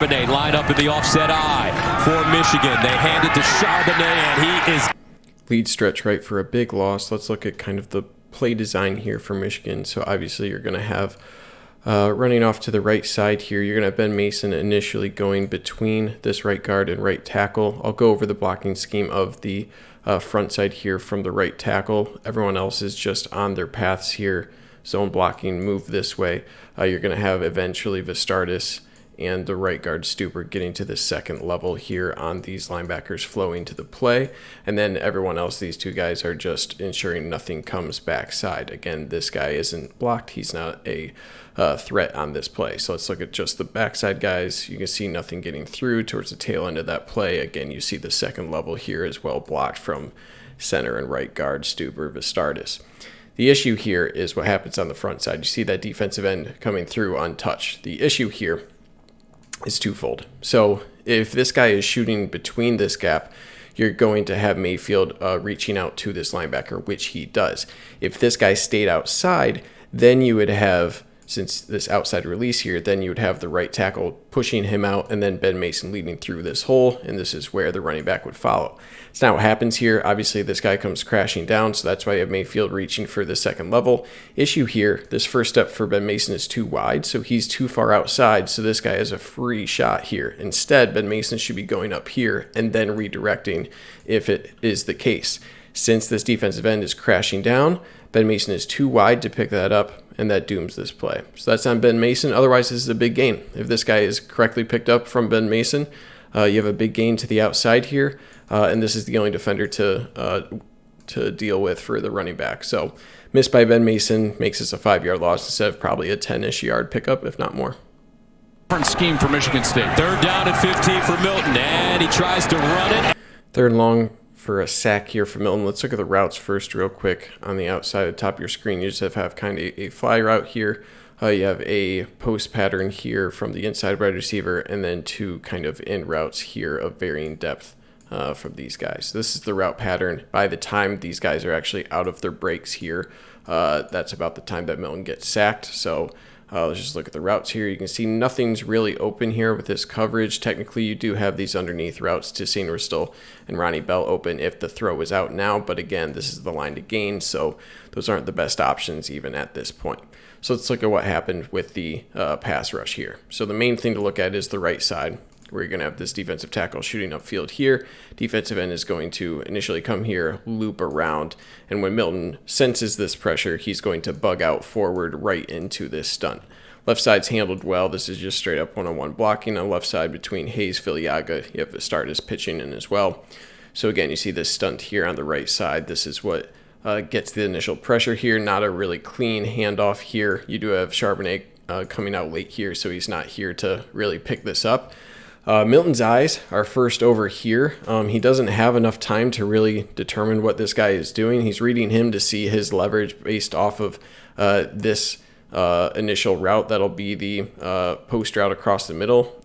Charbonnet line up in the offset eye for Michigan. They hand it to Charbonnet, and he is... Lead stretch right for a big loss. Let's look at kind of the play design here for Michigan. So obviously you're going to have running off to the right side here. You're going to have Ben Mason initially going between this right guard and right tackle. I'll go over the blocking scheme of the front side here from the right tackle. Everyone else is just on their paths here. Zone blocking, move this way. You're going to have eventually Vistardis and the right guard Stuber getting to the second level here on these linebackers flowing to the play. And then everyone else, these two guys are just ensuring nothing comes backside. Again, this guy isn't blocked. He's not a threat on this play. So let's look at just the backside guys. You can see nothing getting through towards the tail end of that play. Again, you see the second level here as well blocked from center and right guard Stuber, Vistardis. The issue here is what happens on the front side. You see that defensive end coming through untouched. The issue here is twofold. So if this guy is shooting between this gap, you're going to have Mayfield reaching out to this linebacker, which he does. If this guy stayed outside, then you would have, since this outside release here, then you would have the right tackle pushing him out and then Ben Mason leading through this hole, and this is where the running back would follow. It's not what happens here. Obviously, this guy comes crashing down, so that's why you have Mayfield reaching for the second level. Issue here, this first step for Ben Mason is too wide, so he's too far outside, so this guy has a free shot here. Instead, Ben Mason should be going up here and then redirecting if it is the case. Since this defensive end is crashing down, Ben Mason is too wide to pick that up, and that dooms this play. So that's on Ben Mason. Otherwise, this is a big gain. If this guy is correctly picked up from Ben Mason, you have a big gain to the outside here, and this is the only defender to deal with for the running back. So missed by Ben Mason makes this a 5-yard loss instead of probably a 10-ish yard pickup, if not more. Different scheme for Michigan State. Third down at 15 for Milton, and he tries to run it. Third and long for a sack here for Milton. Let's look at the routes first real quick. On the outside of the top of your screen, you just have kind of a fly route here. You have a post pattern here from the inside wide receiver, and then two kind of in routes here of varying depth from these guys. This is the route pattern. By the time these guys are actually out of their breaks here, that's about the time that Milton gets sacked. So let's just look at the routes here. You can see nothing's really open here with this coverage. Technically, you do have these underneath routes to Sainristil and Ronnie Bell open if the throw is out now. But again, this is the line to gain, so those aren't the best options even at this point. So let's look at what happened with the pass rush here. So the main thing to look at is the right side, where you're going to have this defensive tackle shooting upfield here. Defensive end is going to initially come here, loop around, and when Milton senses this pressure, he's going to bug out forward right into this stunt. Left side's handled well. This is just straight up one-on-one blocking on left side between Hayes, Filiaga. You have Vistardis pitching in as well. So again, you see this stunt here on the right side. This is what gets the initial pressure here. Not a really clean handoff here. You do have Charbonnet coming out late here, so he's not here to really pick this up. Milton's eyes are first over here. He doesn't have enough time to really determine what this guy is doing. He's reading him to see his leverage based off of this initial route. That'll be the post route across the middle.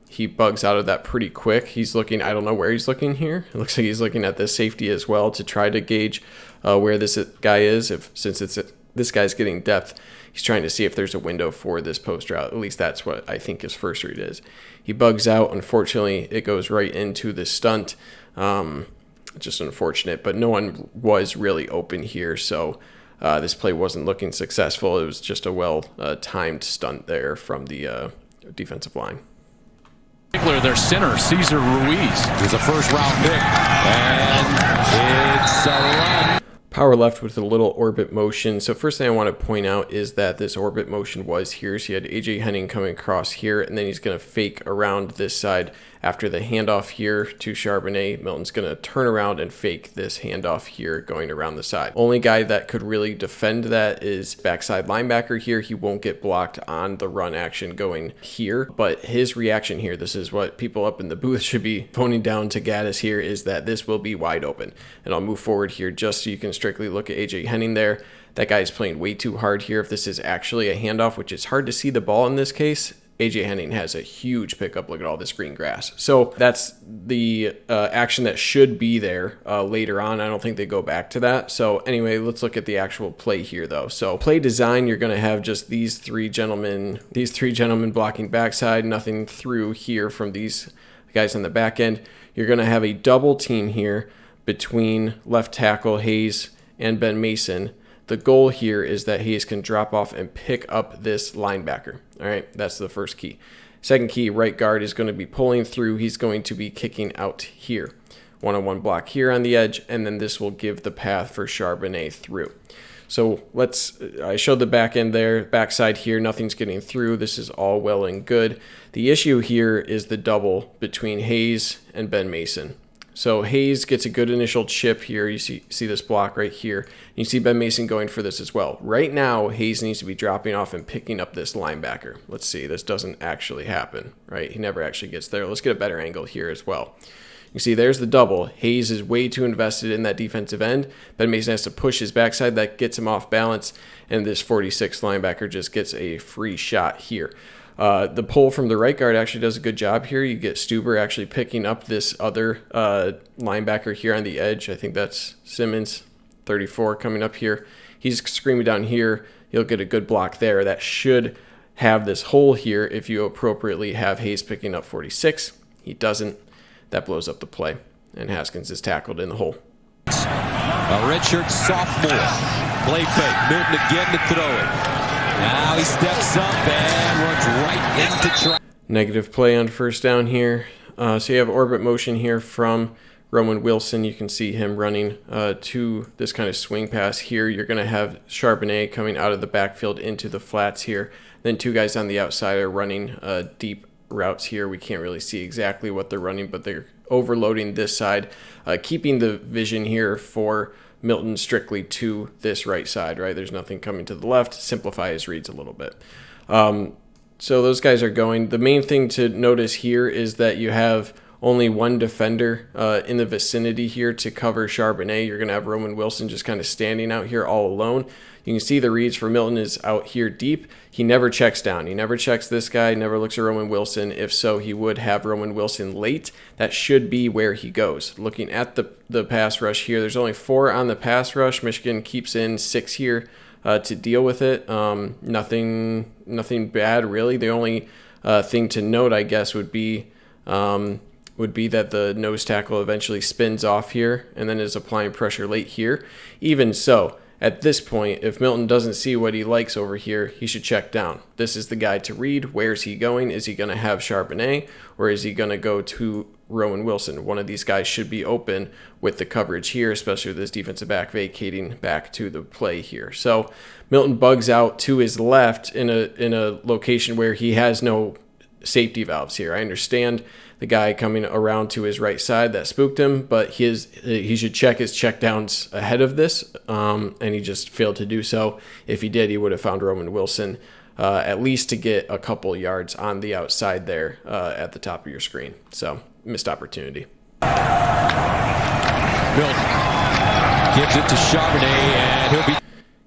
He bugs out of that pretty quick. He's looking, I don't know where he's looking here. It looks like he's looking at the safety as well to try to gauge where this guy is. Since this guy's getting depth, he's trying to see if there's a window for this post route. At least that's what I think his first read is. He bugs out. Unfortunately, it goes right into the stunt. Just unfortunate, but no one was really open here, so this play wasn't looking successful. It was just a well-timed stunt there from the defensive line. Their center, Cesar Ruiz, is a first-round pick, and it's a run. Power left with a little orbit motion. So first thing I want to point out is that this orbit motion was here. So you had AJ Henning coming across here, and then he's going to fake around this side after the handoff here to Charbonnet. Milton's going to turn around and fake this handoff here going around the side. Only guy that could really defend that is backside linebacker here. He won't get blocked on the run action going here, but his reaction here, this is what people up in the booth should be phoning down to Gaddis here, is that this will be wide open. And I'll move forward here just so you can strictly look at AJ Henning there. That guy is playing way too hard here. If this is actually a handoff, which is hard to see the ball in this case, AJ Henning has a huge pickup. Look at all this green grass. So that's the action that should be there later on. I don't think they go back to that. So anyway, let's look at the actual play here though. So play design, you're going to have just these three gentlemen blocking backside, nothing through here from these guys on the back end. You're going to have a double team here between left tackle Hayes and Ben Mason. The goal here is that Hayes can drop off and pick up this linebacker. All right, that's the first key. Second key, right guard is going to be pulling through. He's going to be kicking out here. One-on-one block here on the edge, and then this will give the path for Charbonnet through. So I showed the back end there, backside here, nothing's getting through. This is all well and good. The issue here is the double between Hayes and Ben Mason. So Hayes gets a good initial chip here. You see this block right here. You see Ben Mason going for this as well. Right now, Hayes needs to be dropping off and picking up this linebacker. Let's see, this doesn't actually happen, right? He never actually gets there. Let's get a better angle here as well. You see there's the double. Hayes is way too invested in that defensive end. Ben Mason has to push his backside. That gets him off balance, and this 46 linebacker just gets a free shot here. The pull from the right guard actually does a good job here. You get Stuber actually picking up this other linebacker here on the edge. I think that's Simmons, 34, coming up here. He's screaming down here. You'll get a good block there. That should have this hole here if you appropriately have Hayes picking up 46. He doesn't. That blows up the play, and Haskins is tackled in the hole. A redshirt sophomore. Play fake. Milton again to throw it. Now he steps up and runs right into traffic. Negative play on first down here. So you have orbit motion here from Roman Wilson. You can see him running to this kind of swing pass here. You're going to have Charbonnet coming out of the backfield into the flats here. Then two guys on the outside are running deep routes here. We can't really see exactly what they're running, but they're overloading this side, keeping the vision here for Milton strictly to this right side, right? There's nothing coming to the left. Simplify his reads a little bit. So those guys are going. The main thing to notice here is that you have only one defender in the vicinity here to cover Charbonnet. You're going to have Roman Wilson just kind of standing out here all alone. You can see the reads for Milton is out here deep. He never checks down. He never checks this guy, never looks at Roman Wilson. If so, he would have Roman Wilson late. That should be where he goes. Looking at the pass rush here, there's only 4 on the pass rush. Michigan keeps in 6 here to deal with it. Nothing bad, really. The only thing to note, I guess, would be that the nose tackle eventually spins off here and then is applying pressure late here. Even so, at this point, if Milton doesn't see what he likes over here, he should check down. This is the guy to read. Where's he going? Is he going to have Charbonnet, or is he going to go to Roman Wilson? One of these guys should be open with the coverage here, especially with this defensive back vacating back to the play here. So Milton bugs out to his left in a location where he has no safety valves here. I understand the guy coming around to his right side that spooked him, but he should check his checkdowns ahead of this, and he just failed to do so. If he did, he would have found Roman Wilson at least to get a couple yards on the outside there at the top of your screen. So missed opportunity. Milton gives it to Charbonnet, and he'll be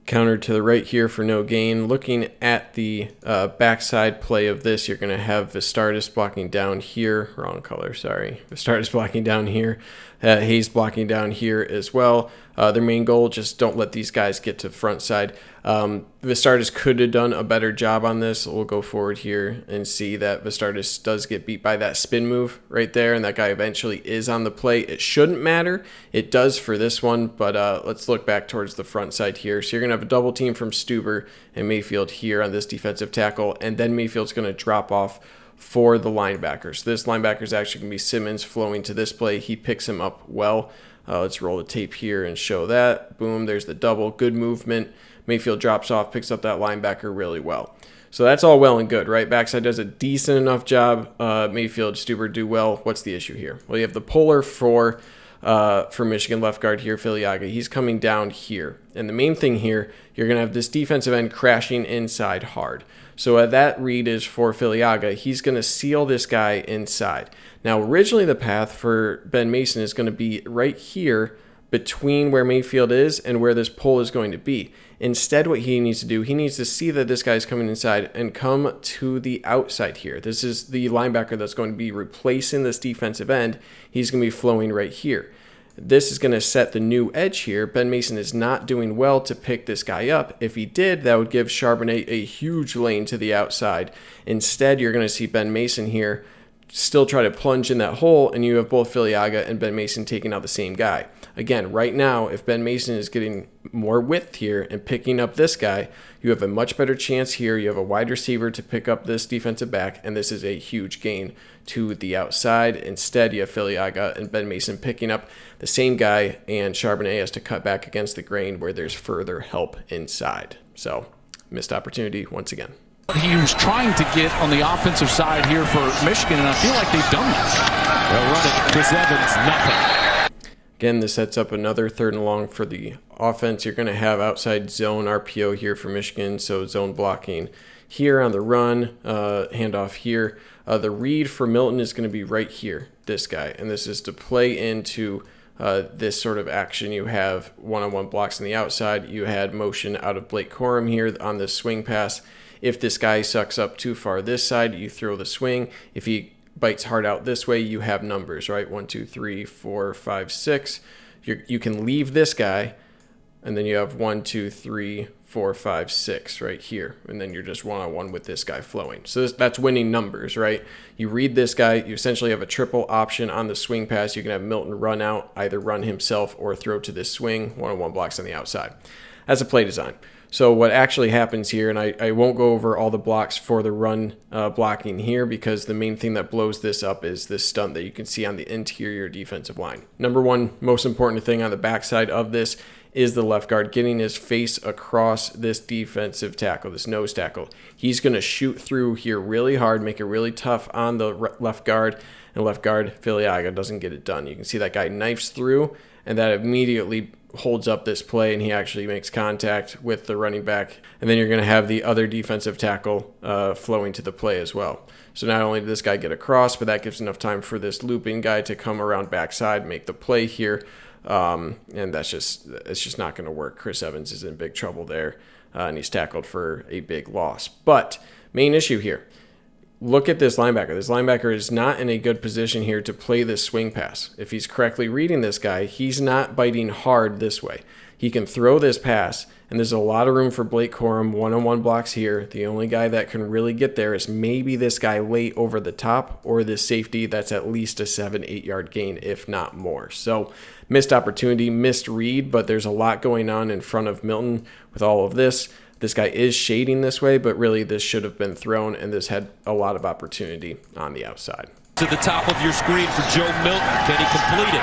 counter to the right here for no gain. Looking at the backside play of this, you're going to have Vistardis blocking down here. Wrong color, sorry. Vistardis blocking down here. Hayes blocking down here as well. Their main goal, just don't let these guys get to the front side. Vistardis could have done a better job on this. We'll go forward here and see that Vistardis does get beat by that spin move right there, and that guy eventually is on the play. It shouldn't matter. It does for this one, but let's look back towards the front side here. So you're going to have a double team from Stuber and Mayfield here on this defensive tackle, and then Mayfield's going to drop off for the linebackers. This linebacker is actually going to be Simmons flowing to this play. He picks him up well. Let's roll the tape here and show that. Boom, there's the double. Good movement. Mayfield drops off, picks up that linebacker really well. So that's all well and good, right? Backside does a decent enough job. Mayfield, Stuber do well. What's the issue here? Well, you have the puller for Michigan left guard here, Filiaga. He's coming down here. And the main thing here, you're going to have this defensive end crashing inside hard. So that read is for Filiaga. He's going to seal this guy inside. Now, originally the path for Ben Mason is going to be right here between where Mayfield is and where this pull is going to be. Instead, what he needs to do, he needs to see that this guy's coming inside and come to the outside here. This is the linebacker that's going to be replacing this defensive end. He's going to be flowing right here. This is going to set the new edge here. Ben Mason is not doing well to pick this guy up. If he did, that would give Charbonnet a huge lane to the outside. Instead, you're going to see Ben Mason here still try to plunge in that hole, and you have both Filiaga and Ben Mason taking out the same guy. Again, right now, if Ben Mason is getting more width here and picking up this guy, you have a much better chance here. You have a wide receiver to pick up this defensive back, and this is a huge gain to the outside. Instead, you have Filiaga and Ben Mason picking up the same guy, and Charbonnet has to cut back against the grain where there's further help inside. So, missed opportunity once again. He was trying to get on the offensive side here for Michigan, and I feel like they've done that. They'll run it. Chris Evans, nothing. Again, this sets up another 3rd and long for the offense. You're going to have outside zone RPO here for Michigan, so zone blocking here on the run, handoff here. The read for Milton is going to be right here, this guy, and this is to play into this sort of action. You have one-on-one blocks on the outside. You had motion out of Blake Corum here on this swing pass. If this guy sucks up too far this side, you throw the swing. If he bites hard out this way, you have numbers, right? 1, 2, 3, 4, 5, 6. You can leave this guy, and then you have 1, 2, 3, 4, 5, 6 right here. And then you're just one-on-one with this guy flowing. So that's winning numbers, right? You read this guy, you essentially have a triple option on the swing pass. You can have Milton run out, either run himself or throw to this swing, one-on-one blocks on the outside. That's a play design. So what actually happens here, and I won't go over all the blocks for the run blocking here, because the main thing that blows this up is this stunt that you can see on the interior defensive line. Number one, most important thing on the backside of this is the left guard getting his face across this defensive tackle, this nose tackle. He's going to shoot through here really hard, make it really tough on the left guard, and left guard Filiaga doesn't get it done. You can see that guy knifes through, and that immediately holds up this play, and he actually makes contact with the running back. And then you're going to have the other defensive tackle flowing to the play as well. So not only did this guy get across, but that gives enough time for this looping guy to come around backside, make the play here. And it's just not going to work. Chris Evans is in big trouble there, and he's tackled for a big loss. But main issue here, look at this linebacker. This linebacker is not in a good position here to play this swing pass. If he's correctly reading this guy, he's not biting hard this way. He can throw this pass, and there's a lot of room for Blake Corum, one-on-one blocks here. The only guy that can really get there is maybe this guy late over the top, or this safety that's at least a 7-8 yard gain, if not more. So missed opportunity, missed read, but there's a lot going on in front of Milton with all of this. This guy is shading this way, but really this should have been thrown, and this had a lot of opportunity on the outside. To the top of your screen for Joe Milton. Can he complete it?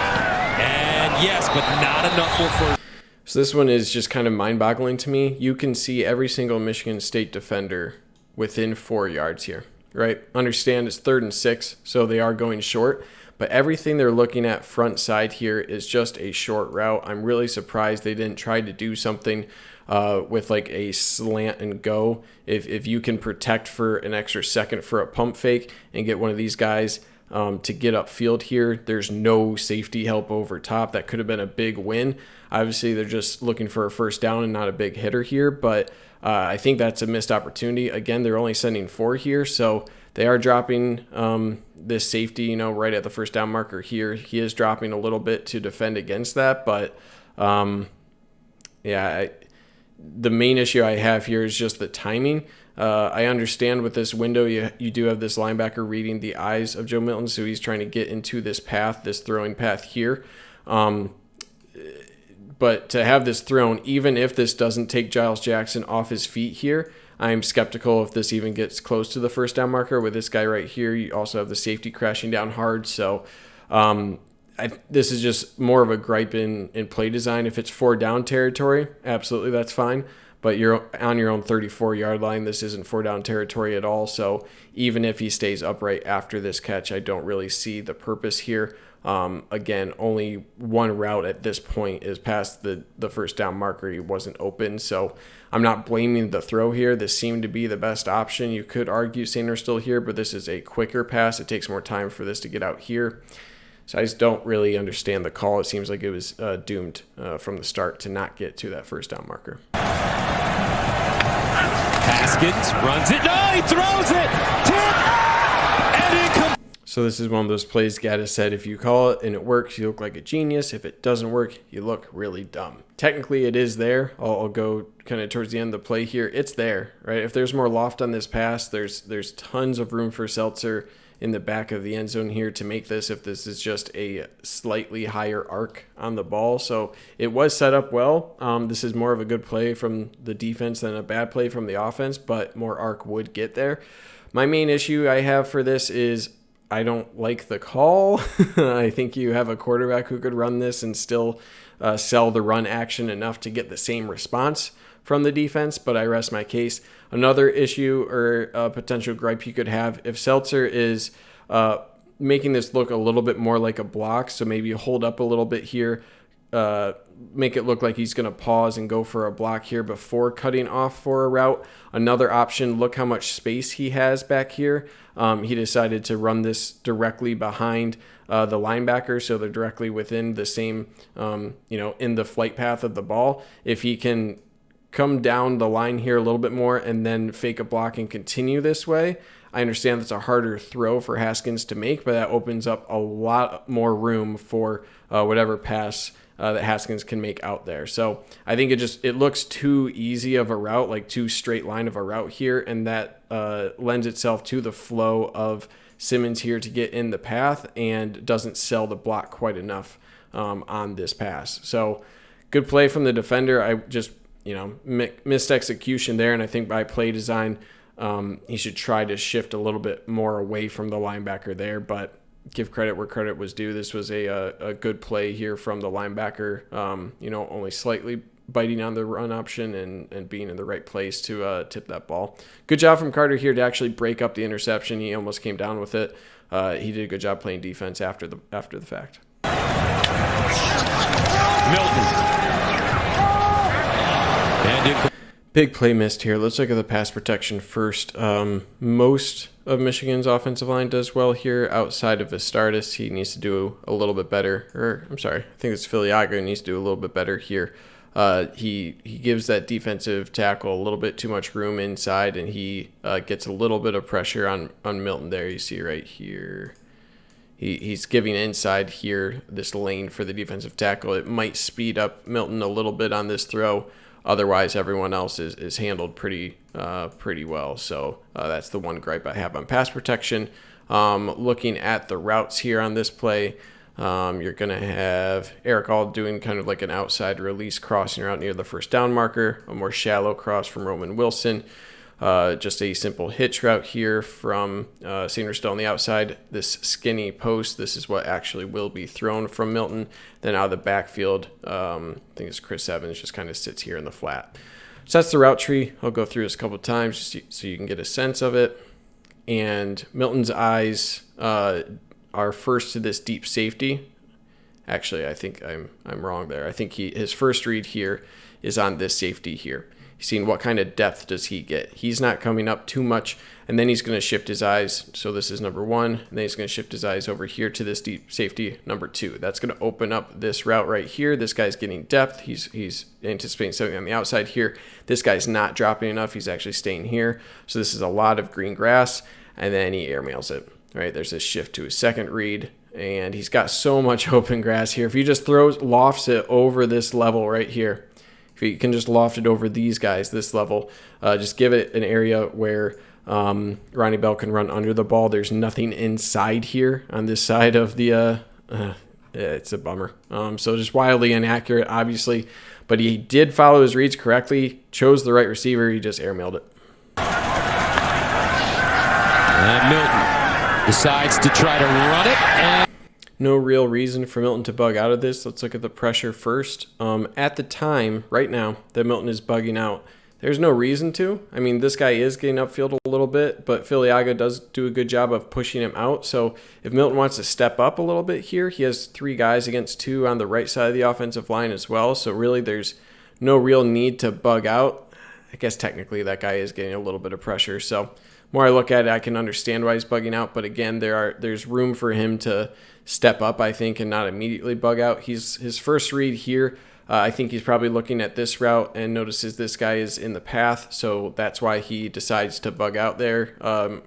And yes, but not enough for first. So this one is just kind of mind-boggling to me. You can see every single Michigan State defender within 4 yards here, right? Understand it's 3rd and 6, so they are going short. But everything they're looking at front side here is just a short route. I'm really surprised they didn't try to do something with like a slant and go. If you can protect for an extra second for a pump fake and get one of these guys to get upfield here, there's no safety help over top. That could have been a big win. Obviously, they're just looking for a first down and not a big hitter here, but I think that's a missed opportunity. Again, they're only sending 4 here, so they are dropping this safety, right at the first down marker here. He is dropping a little bit to defend against that, but the main issue I have here is just the timing. I understand with this window, you do have this linebacker reading the eyes of Joe Milton, so he's trying to get into this path, this throwing path here. But to have this thrown, even if this doesn't take Giles Jackson off his feet here, I'm skeptical if this even gets close to the first down marker. With this guy right here, you also have the safety crashing down hard. So this is just more of a gripe in play design. If it's 4 down territory, absolutely, that's fine. But you're on your own 34-yard line. This isn't 4 down territory at all. So even if he stays upright after this catch, I don't really see the purpose here. Again, only one route at this point is past the first down marker. He wasn't open. So I'm not blaming the throw here. This seemed to be the best option. You could argue Sainristil here, but this is a quicker pass. It takes more time for this to get out here. So I just don't really understand the call. It seems like it was doomed from the start to not get to that first down marker. Haskins runs it. No, he throws it. And incomplete. So this is one of those plays Gaddis said, if you call it and it works, you look like a genius. If it doesn't work, you look really dumb. Technically, it is there. I'll go kind of towards the end of the play here. It's there, right? If there's more loft on this pass, there's tons of room for Seltzer in the back of the end zone here to make this, if this is just a slightly higher arc on the ball. So it was set up well. This is more of a good play from the defense than a bad play from the offense, but more arc would get there. My main issue I have for this is I don't like the call. I think you have a quarterback who could run this and still sell the run action enough to get the same response from the defense, but I rest my case. Another issue or a potential gripe you could have, if Seltzer is making this look a little bit more like a block, so maybe you hold up a little bit here, make it look like he's going to pause and go for a block here before cutting off for a route. Another option, look how much space he has back here. He decided to run this directly behind the linebacker, so they're directly within the same, in the flight path of the ball. If he can come down the line here a little bit more and then fake a block and continue this way, I understand that's a harder throw for Haskins to make, but that opens up a lot more room for whatever pass that Haskins can make out there. So I think it looks too easy of a route, like too straight line of a route here, and that lends itself to the flow of Simmons here to get in the path and doesn't sell the block quite enough on this pass. So good play from the defender. I just missed execution there, and I think by play design, he should try to shift a little bit more away from the linebacker there, but give credit where credit was due. This was a good play here from the linebacker, only slightly biting on the run option and being in the right place to tip that ball. Good job from Carter here to actually break up the interception. He almost came down with it. He did a good job playing defense after the fact. Milton. Big play missed here. Let's look at the pass protection first. Most of Michigan's offensive line does well here. Outside of Vistardis, he needs to do a little bit better. I think it's Filiaga needs to do a little bit better here. He gives that defensive tackle a little bit too much room inside, and he gets a little bit of pressure on Milton there. You see right here. He's giving inside here this lane for the defensive tackle. It might speed up Milton a little bit on this throw. Otherwise, everyone else is handled pretty well. So that's the one gripe I have on pass protection. Looking at the routes here on this play, you're going to have Eric All doing kind of like an outside release crossing route near the first down marker, a more shallow cross from Roman Wilson. Just a simple hitch route here from Sainristil on the outside. This skinny post, this is what actually will be thrown from Milton. Then out of the backfield, I think it's Chris Evans, just kind of sits here in the flat. So that's the route tree. I'll go through this a couple of times just so you can get a sense of it. And Milton's eyes are first to this deep safety. Actually, I think I'm wrong there. I think his first read here is on this safety here. He's seeing what kind of depth does he get. He's not coming up too much, and then he's going to shift his eyes. So this is number one, and then he's going to shift his eyes over here to this deep safety, number two. That's going to open up this route right here. This guy's getting depth. He's anticipating something on the outside here. This guy's not dropping enough. He's actually staying here. So this is a lot of green grass, and then he airmails it. Right, there's this shift to his second read, and he's got so much open grass here. If he just lofts it over this level right here, if you can just loft it over these guys, this level, just give it an area where Ronnie Bell can run under the ball. There's nothing inside here on this side of the it's a bummer. So just wildly inaccurate, obviously. But he did follow his reads correctly, chose the right receiver. He just airmailed it. And Milton decides to try to run it. And no real reason for Milton to bug out of this. Let's look at the pressure first. At the time, right now, that Milton is bugging out, there's no reason to. I mean, this guy is getting upfield a little bit, but Filiaga does do a good job of pushing him out. So if Milton wants to step up a little bit here, he has 3 guys against 2 on the right side of the offensive line as well. So really there's no real need to bug out. I guess technically that guy is getting a little bit of pressure. So more I look at it, I can understand why he's bugging out. But again, there's room for him to step up, I think, and not immediately bug out. His first read here, I think he's probably looking at this route and notices this guy is in the path. So that's why he decides to bug out there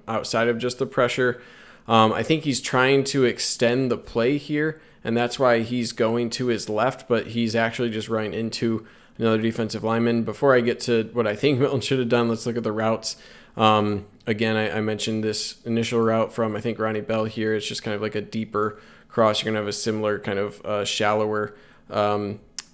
outside of just the pressure. I think he's trying to extend the play here, and that's why he's going to his left, but he's actually just running into another defensive lineman. Before I get to what I think Milton should have done, let's look at the routes. Again, I mentioned this initial route from, I think, Ronnie Bell here. It's just kind of like a deeper cross. You're going to have a similar kind of shallower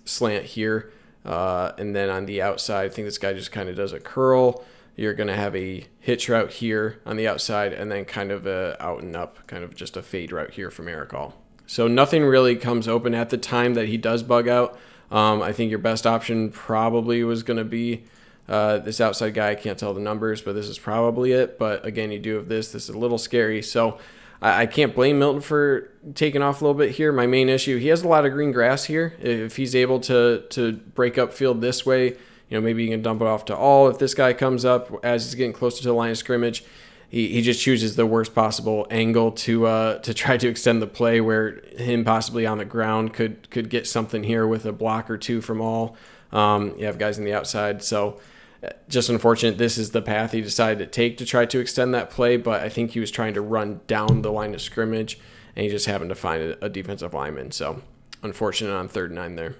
slant here. And then on the outside, I think this guy just kind of does a curl. You're going to have a hitch route here on the outside, and then kind of a out and up, kind of just a fade route here from Eric All. So nothing really comes open at the time that he does bug out. I think your best option probably was going to be this outside guy. I can't tell the numbers, but this is probably it. But again, you do have this. This is a little scary. So I can't blame Milton for taking off a little bit here. My main issue, he has a lot of green grass here. If he's able to break up field this way, maybe you can dump it off to All. If this guy comes up as he's getting closer to the line of scrimmage, he just chooses the worst possible angle to try to extend the play, where him possibly on the ground could get something here with a block or two from All. You have guys on the outside, so just unfortunate. This is the path he decided to take to try to extend that play, but I think he was trying to run down the line of scrimmage, and he just happened to find a defensive lineman. So unfortunate on 3rd and 9 there.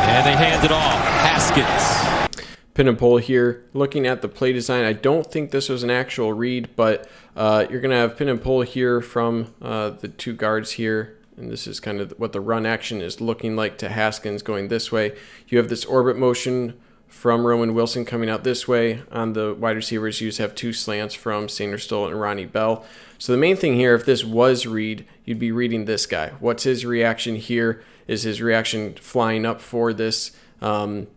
And they hand it off. Haskins. PinPull here. Looking at the play design, I don't think this was an actual read, but you're going to have PinPull here from the 2 guards here. And this is kind of what the run action is looking like to Haskins going this way. You have this orbit motion from Roman Wilson coming out this way. On the wide receivers, you just have 2 slants from Sainristil and Ronnie Bell. So the main thing here, if this was read, you'd be reading this guy. What's his reaction here? Is his reaction flying up for this kind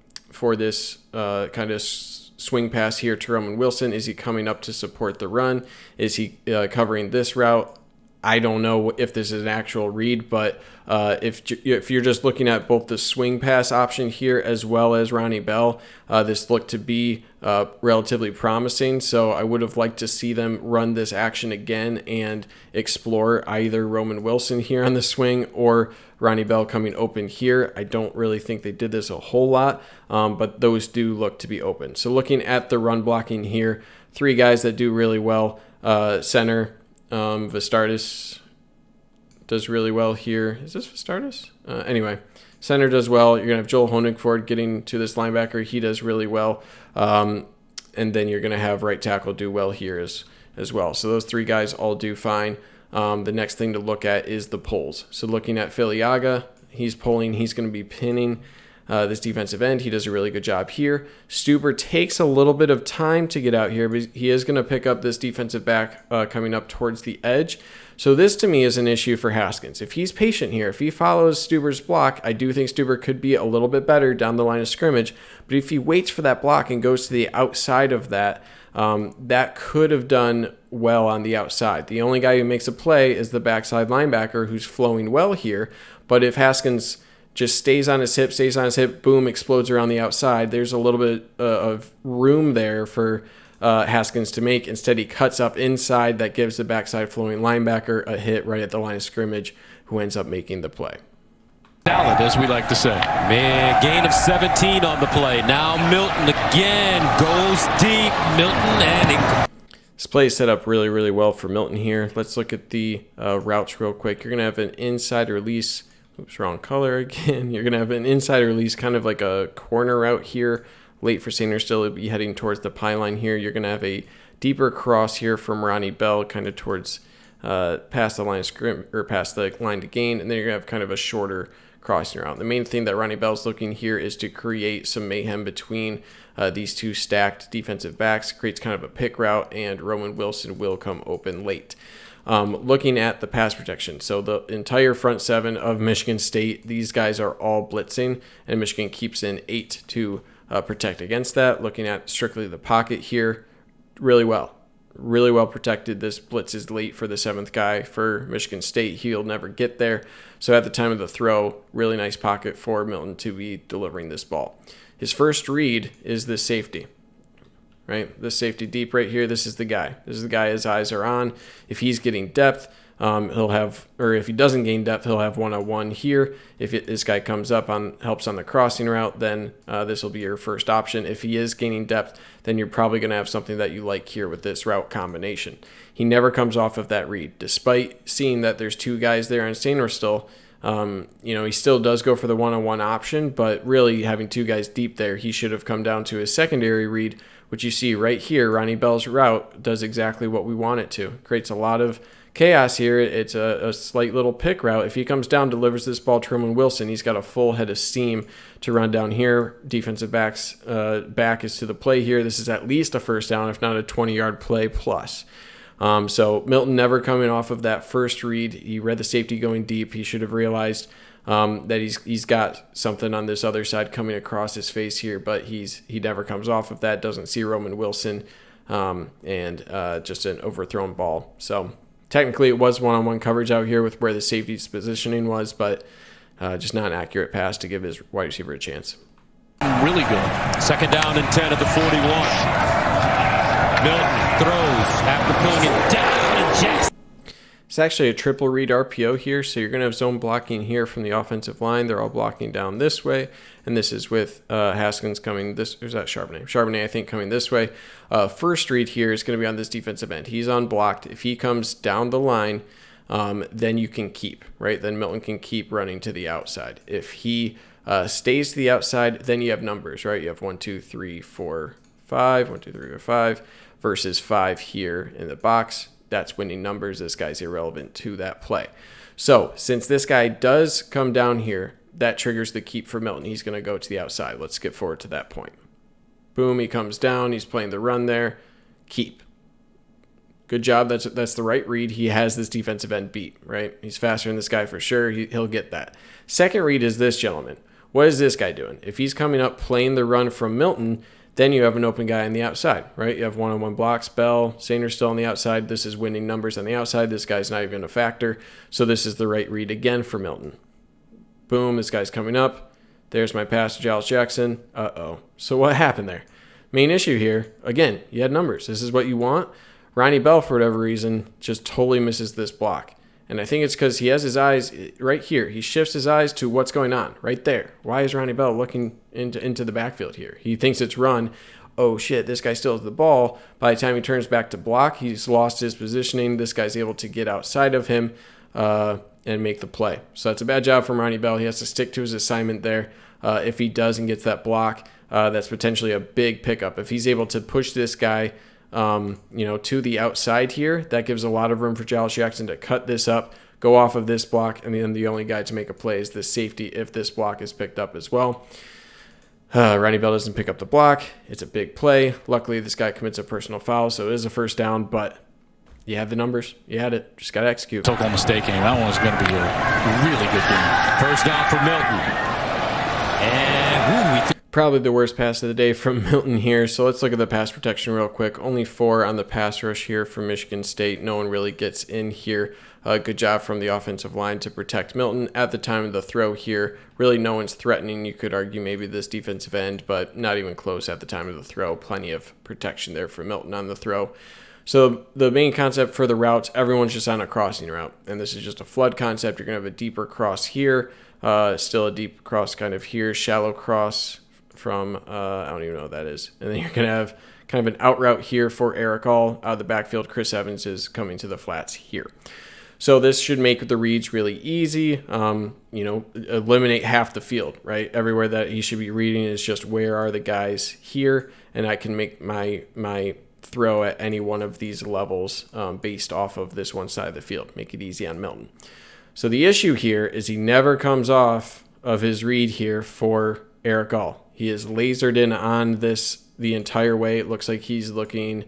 of swing pass here to Roman Wilson? Is he coming up to support the run? Is he covering this route? I don't know if this is an actual read, but if you're just looking at both the swing pass option here as well as Ronnie Bell, this looked to be relatively promising. So I would have liked to see them run this action again and explore either Roman Wilson here on the swing or Ronnie Bell coming open here. I don't really think they did this a whole lot, but those do look to be open. So looking at the run blocking here, 3 guys that do really well. Center, Vistardis does really well here. Is this Vistardis? Anyway, center does well. You're going to have Joel Honigford getting to this linebacker. He does really well. And then you're going to have right tackle do well here as well. So those 3 guys all do fine. The next thing to look at is the pulls. So looking at Filiaga, he's pulling. He's going to be pinning this defensive end. He does a really good job here. Stuber takes a little bit of time to get out here, but he is going to pick up this defensive back coming up towards the edge. So this to me is an issue for Haskins. If he's patient here, if he follows Stuber's block, I do think Stuber could be a little bit better down the line of scrimmage. But if he waits for that block and goes to the outside of that, that could have done well on the outside. The only guy who makes a play is the backside linebacker, who's flowing well here. But if Haskins just stays on his hip, boom, explodes around the outside, there's a little bit of room there for Haskins to make. Instead, he cuts up inside. That gives the backside flowing linebacker a hit right at the line of scrimmage, who ends up making the play. Salad, as we like to say. Man, gain of 17 on the play. Now Milton again goes deep. Milton and this play is set up really, really well for Milton here. Let's look at the routes real quick. You're going to have an inside release. Oops, wrong color again. You're going to have an inside release, kind of like a corner route here. Late for Sainristil, it'll be heading towards the pylon here. You're going to have a deeper cross here from Ronnie Bell, kind of towards past the line of or past the line to gain, and then you're going to have kind of a shorter crossing around. The main thing that Ronnie Bell's looking here is to create some mayhem between these 2 stacked defensive backs. Creates kind of a pick route, and Roman Wilson will come open late. Looking at the pass protection, so the entire front 7 of Michigan State, these guys are all blitzing, and Michigan keeps in 8 to protect against that. Looking at strictly the pocket here, really well protected. This blitz is late for the 7th guy for Michigan State. He'll never get there. So at the time of the throw, really nice pocket for Milton to be delivering this ball. His first read is this safety. right? The safety deep right here, this is the guy. This is the guy his eyes are on. If he's getting depth, he'll have, or if he doesn't gain depth, he'll have 1-on-1 here. If this guy comes up helps on the crossing route, then this will be your first option. If he is gaining depth, then you're probably going to have something that you like here with this route combination. He never comes off of that read, despite seeing that there's two guys there on Sainristil. He still does go for the 1-on-1 option, but really having two guys deep there, he should have come down to his secondary read, which you see right here. Ronnie Bell's route does exactly what we want it to. Creates a lot of chaos here. It's a slight little pick route. If he comes down, delivers this ball to Roman Wilson, he's got a full head of steam to run down here. Defensive back's back is to the play here. This is at least a first down, if not a 20-yard play plus. So Milton never coming off of that first read. He read the safety going deep. He should have realized that he's got something on this other side coming across his face here, but he never comes off of that, doesn't see Roman Wilson, and just an overthrown ball. So technically it was one-on-one coverage out here with where the safety's positioning was, but just not an accurate pass to give his wide receiver a chance. Really good. Second down and 10 at the 41. Milton throws after pulling it down, and Jackson. It's actually a triple read RPO here, so you're going to have zone blocking here from the offensive line. They're all blocking down this way, and this is with Haskins coming this. Or is that Charbonnet? Charbonnet, I think, coming this way. First read here is going to be on this defensive end. He's unblocked. If he comes down the line, then you can keep, right? Then Milton can keep running to the outside. If he stays to the outside, then you have numbers, right? You have 1, 2, 3, 4, 5. 1, 2, 3, 4, 5 versus 5 here in the box. That's winning numbers. This guy's irrelevant to that play. So since this guy does come down here, that triggers the keep for Milton. He's going to go to the outside. Let's skip forward to that point. Boom, he comes down. He's playing the run there. Keep. Good job. That's the right read. He has this defensive end beat, right? He's faster than this guy for sure. He'll get that. Second read is this gentleman. What is this guy doing? If he's coming up playing the run from Milton, then you have an open guy on the outside, right? You have one-on-one blocks. Bell, Sainristil on the outside. This is winning numbers on the outside. This guy's not even a factor. So this is the right read again for Milton. Boom, this guy's coming up. There's my pass to Giles Jackson. Uh-oh. So what happened there? Main issue here, again, you had numbers. This is what you want. Ronnie Bell, for whatever reason, just totally misses this block. And I think it's because he has his eyes right here. He shifts his eyes to what's going on right there. Why is Ronnie Bell looking into the backfield here? He thinks it's run. Oh, shit, this guy still has the ball. By the time he turns back to block, he's lost his positioning. This guy's able to get outside of him and make the play. So that's a bad job from Ronnie Bell. He has to stick to his assignment there. If he does and gets that block, that's potentially a big pickup. If he's able to push this guy to the outside here, that gives a lot of room for Giles Jackson to cut this up, go off of this block, and then the only guy to make a play is this safety if this block is picked up as well. Ronnie Bell doesn't pick up the block. It's a big play. Luckily, this guy commits a personal foul, so it is a first down, but you have the numbers. You had it. Just got to execute. Total mistake game. That one was going to be a really good game. First down for Milton. And probably the worst pass of the day from Milton here. So let's look at the pass protection real quick. Only 4 on the pass rush here for Michigan State. No one really gets in here. Good job from the offensive line to protect Milton. At the time of the throw here, really no one's threatening. You could argue maybe this defensive end, but not even close at the time of the throw. Plenty of protection there for Milton on the throw. So the main concept for the routes, everyone's just on a crossing route. And this is just a flood concept. You're going to have a deeper cross here. Still a deep cross kind of here. Shallow cross from, I don't even know what that is. And then you're going to have kind of an out route here for Eric All. Out of the backfield, Chris Evans is coming to the flats here. So this should make the reads really easy, eliminate half the field, right? Everywhere that he should be reading is just where are the guys here, and I can make my throw at any one of these levels based off of this one side of the field. Make it easy on Milton. So the issue here is he never comes off of his read here for Eric All. He is lasered in on this the entire way. It looks like he's looking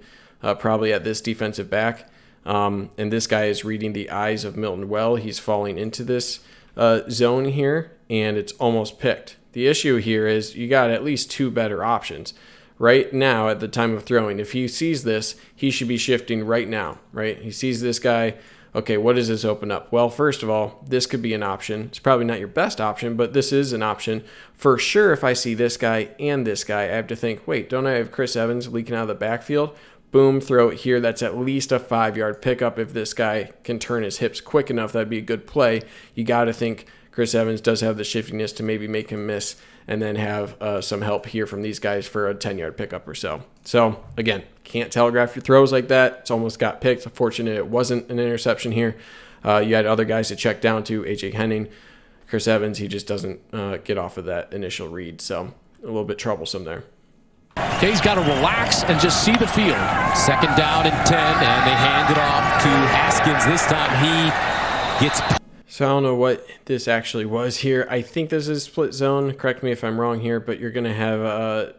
probably at this defensive back. And this guy is reading the eyes of Milton well. He's falling into this zone here, and it's almost picked. The issue here is you got at least 2 better options. Right now, at the time of throwing, if he sees this, he should be shifting right now, right? He sees this guy okay, what does this open up? Well, first of all, this could be an option. It's probably not your best option, but this is an option. For sure, if I see this guy and this guy, I have to think, wait, don't I have Chris Evans leaking out of the backfield? Boom, throw it here. That's at least a 5-yard pickup. If this guy can turn his hips quick enough, that'd be a good play. You got to think Chris Evans does have the shiftiness to maybe make him miss and then have some help here from these guys for a 10-yard pickup or so. So, again, can't telegraph your throws like that. It's almost got picked. Fortunate it wasn't an interception here. You had other guys to check down to, A.J. Henning. Chris Evans, he just doesn't get off of that initial read. So, a little bit troublesome there. Okay, he's got to relax and just see the field. 2nd down and 10, and they hand it off to Haskins. This time he gets... So I don't know what this actually was here. I think this is split zone. Correct me if I'm wrong here, but you're gonna have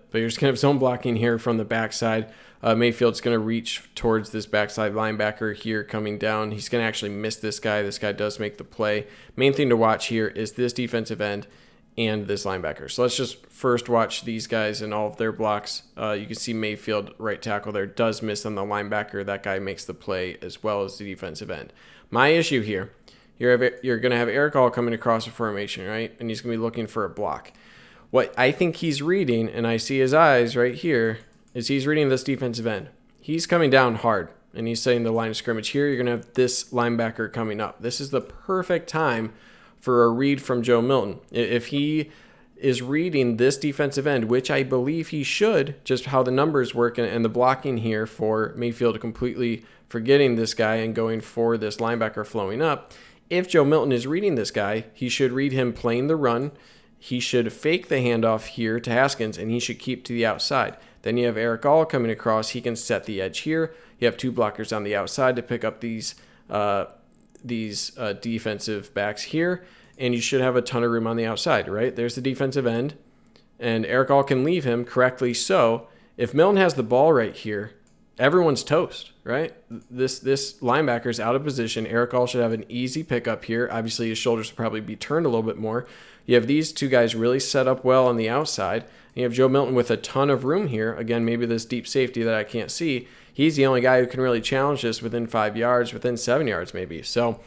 zone blocking here from the backside. Mayfield's gonna reach towards this backside linebacker here coming down. He's gonna actually miss this guy. This guy does make the play. Main thing to watch here is this defensive end and this linebacker. So let's just first watch these guys and all of their blocks. You can see Mayfield, right tackle there, does miss on the linebacker. That guy makes the play as well as the defensive end. My issue here. You're going to have Eric All coming across a formation, right? And he's going to be looking for a block. What I think he's reading, and I see his eyes right here, is he's reading this defensive end. He's coming down hard, and he's setting the line of scrimmage here. You're going to have this linebacker coming up. This is the perfect time for a read from Joe Milton. If he is reading this defensive end, which I believe he should, just how the numbers work and the blocking here for Mayfield completely forgetting this guy and going for this linebacker flowing up. If Joe Milton is reading this guy, he should read him playing the run. He should fake the handoff here to Haskins, and he should keep to the outside. Then you have Eric All coming across. He can set the edge here. You have 2 blockers on the outside to pick up these defensive backs here, and you should have a ton of room on the outside, right? There's the defensive end, and Eric All can leave him correctly. So if Milton has the ball right here, everyone's toast, right? This linebacker's out of position. Eric All should have an easy pickup here. Obviously, his shoulders will probably be turned a little bit more. You have these 2 guys really set up well on the outside. And you have Joe Milton with a ton of room here. Again, maybe this deep safety that I can't see. He's the only guy who can really challenge this within 5 yards, within 7 yards maybe. So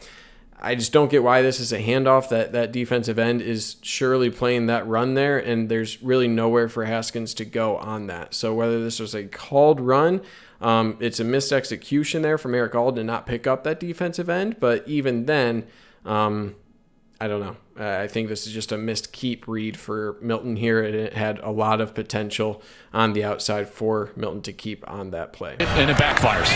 I just don't get why this is a handoff. That defensive end is surely playing that run there, and there's really nowhere for Haskins to go on that. So whether this was a called run, it's a missed execution there from Eric All to not pick up that defensive end. But even then, I don't know. I think this is just a missed keep read for Milton here, and it had a lot of potential on the outside for Milton to keep on that play. And it backfires.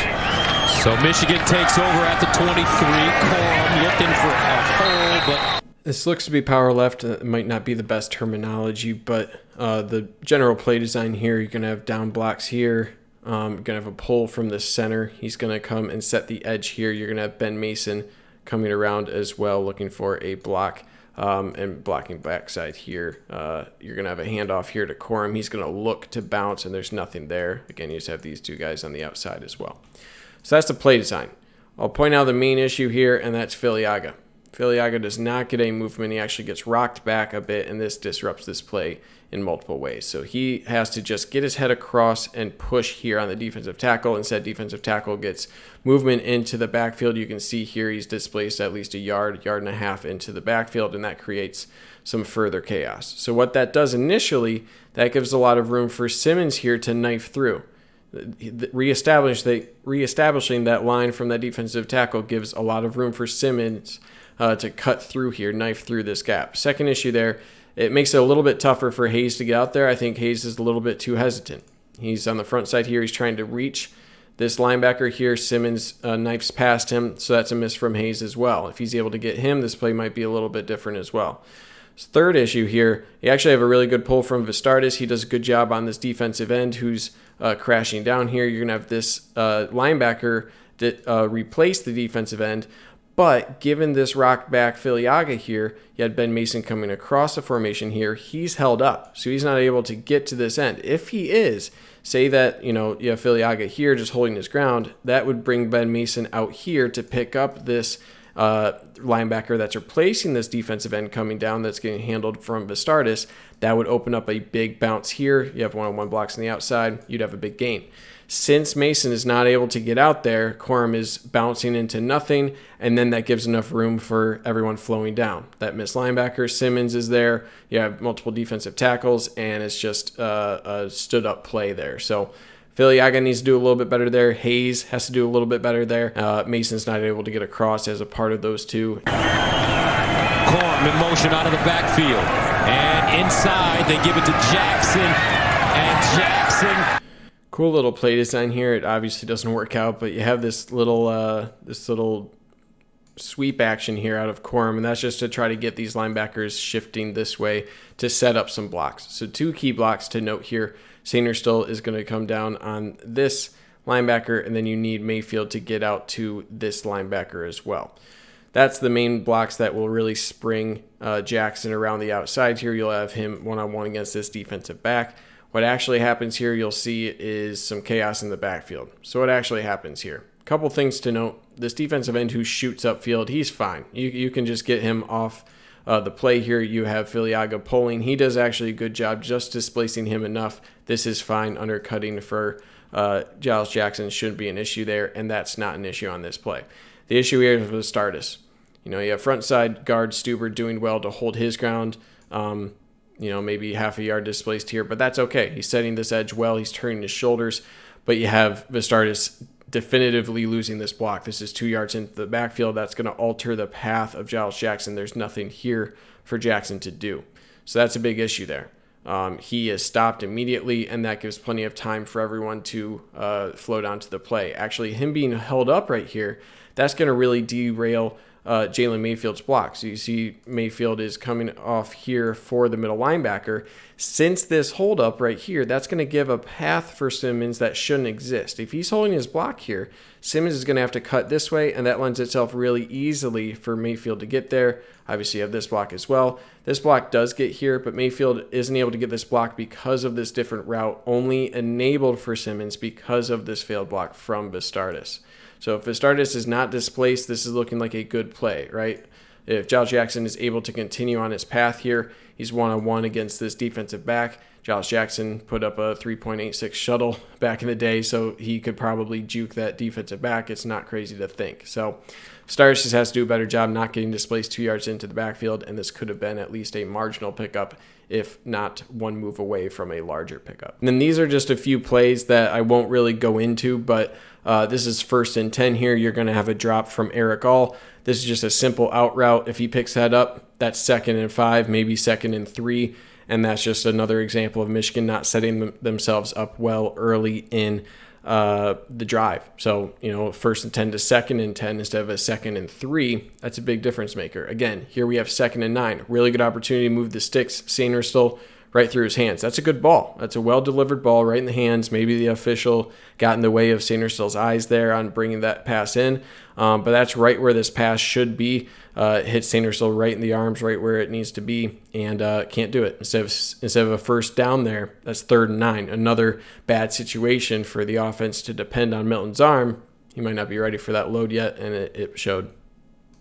So Michigan takes over at the 23. Corum looking for a hole, but... This looks to be power left. It might not be the best terminology, but the general play design here, you're going to have down blocks here. You're going to have a pull from the center. He's going to come and set the edge here. You're going to have Ben Mason coming around as well, looking for a block and blocking backside here. You're going to have a handoff here to Corum. He's going to look to bounce, and there's nothing there. Again, you just have these 2 guys on the outside as well. So that's the play design. I'll point out the main issue here, and that's Filiaga. Filiaga does not get any movement. He actually gets rocked back a bit, and this disrupts this play in multiple ways. So he has to just get his head across and push here on the defensive tackle. Instead, defensive tackle gets movement into the backfield. You can see here he's displaced at least a yard and a half into the backfield, and that creates some further chaos. So what that does initially, that gives a lot of room for Simmons here to knife through. Reestablishing that line from that defensive tackle gives a lot of room for Simmons to cut through here, knife through this gap. Second issue there, it makes it a little bit tougher for Hayes to get out there. I think Hayes is a little bit too hesitant. He's on the front side here. He's trying to reach this linebacker here. Simmons knifes past him, so that's a miss from Hayes as well. If he's able to get him, this play might be a little bit different as well. Third issue here, you actually have a really good pull from Vistardis. He does a good job on this defensive end who's crashing down here. You're going to have this linebacker that replace the defensive end. But given this rock back Filiaga here, you had Ben Mason coming across the formation here. He's held up, so he's not able to get to this end. If he is, say that you have Filiaga here just holding his ground, that would bring Ben Mason out here to pick up this linebacker that's replacing this defensive end coming down that's getting handled from Vistardis. That would open up a big bounce here. You have one-on-one blocks on the outside. You'd have a big gain. Since Mason is not able to get out there, Corum is bouncing into nothing, and then that gives enough room for everyone flowing down. That missed linebacker, Simmons, is there. You have multiple defensive tackles, and it's just a stood-up play there. So Filiaga needs to do a little bit better there. Hayes has to do a little bit better there. Mason's not able to get across as a part of those two. Corum in motion out of the backfield. And inside, they give it to Jackson. And Jackson... Cool little play design here. It obviously doesn't work out, but you have this little sweep action here out of Corum, and that's just to try to get these linebackers shifting this way to set up some blocks. So 2 key blocks to note here. Sainristil is going to come down on this linebacker, and then you need Mayfield to get out to this linebacker as well. That's the main blocks that will really spring Jackson around the outside here. You'll have him one-on-one against this defensive back. What actually happens here, you'll see, is some chaos in the backfield. So what actually happens here? A couple things to note. This defensive end who shoots upfield, he's fine. You can just get him off the play here. You have Filiaga pulling. He does actually a good job just displacing him enough. This is fine. Undercutting for Giles Jackson shouldn't be an issue there, and that's not an issue on this play. The issue here is with Stardust. You have front side guard Stuber doing well to hold his ground. Maybe half a yard displaced here, but that's okay. He's setting this edge well. He's turning his shoulders, but you have Vistardis definitively losing this block. This is 2 yards into the backfield. That's going to alter the path of Giles Jackson. There's nothing here for Jackson to do. So that's a big issue there. He is stopped immediately, and that gives plenty of time for everyone to float onto the play. Actually, him being held up right here, that's going to really derail Jalen Mayfield's block. So you see Mayfield is coming off here for the middle linebacker. Since this holdup right here, that's going to give a path for Simmons that shouldn't exist. If he's holding his block here, Simmons is going to have to cut this way, and that lends itself really easily for Mayfield to get there. Obviously, you have this block as well. This block does get here, but Mayfield isn't able to get this block because of this different route, only enabled for Simmons because of this failed block from Vistardis. So if Vistardis is not displaced, this is looking like a good play, right? If Giles Jackson is able to continue on his path here, he's one-on-one against this defensive back. Giles Jackson put up a 3.86 shuttle back in the day, so he could probably juke that defensive back. It's not crazy to think. So Vistardis just has to do a better job not getting displaced 2 yards into the backfield, and this could have been at least a marginal pickup, if not one move away from a larger pickup. And then these are just a few plays that I won't really go into, but this is 1st and 10 here. You're going to have a drop from Eric All. This is just a simple out route. If he picks that up, that's 2nd and 5, maybe 2nd and 3. And that's just another example of Michigan not setting themselves up well early in the drive. So, 1st and 10 to 2nd and 10 instead of a 2nd and 3. That's a big difference maker. Again, here we have 2nd and 9. Really good opportunity to move the sticks. Sainristil right through his hands. That's a good ball. That's a well-delivered ball right in the hands. Maybe the official got in the way of Sainristil's eyes there on bringing that pass in. But that's right where this pass should be. Hit Sainristil right in the arms, right where it needs to be, and can't do it. Instead of a 1st down there, that's 3rd and 9. Another bad situation for the offense to depend on Milton's arm. He might not be ready for that load yet, and it showed.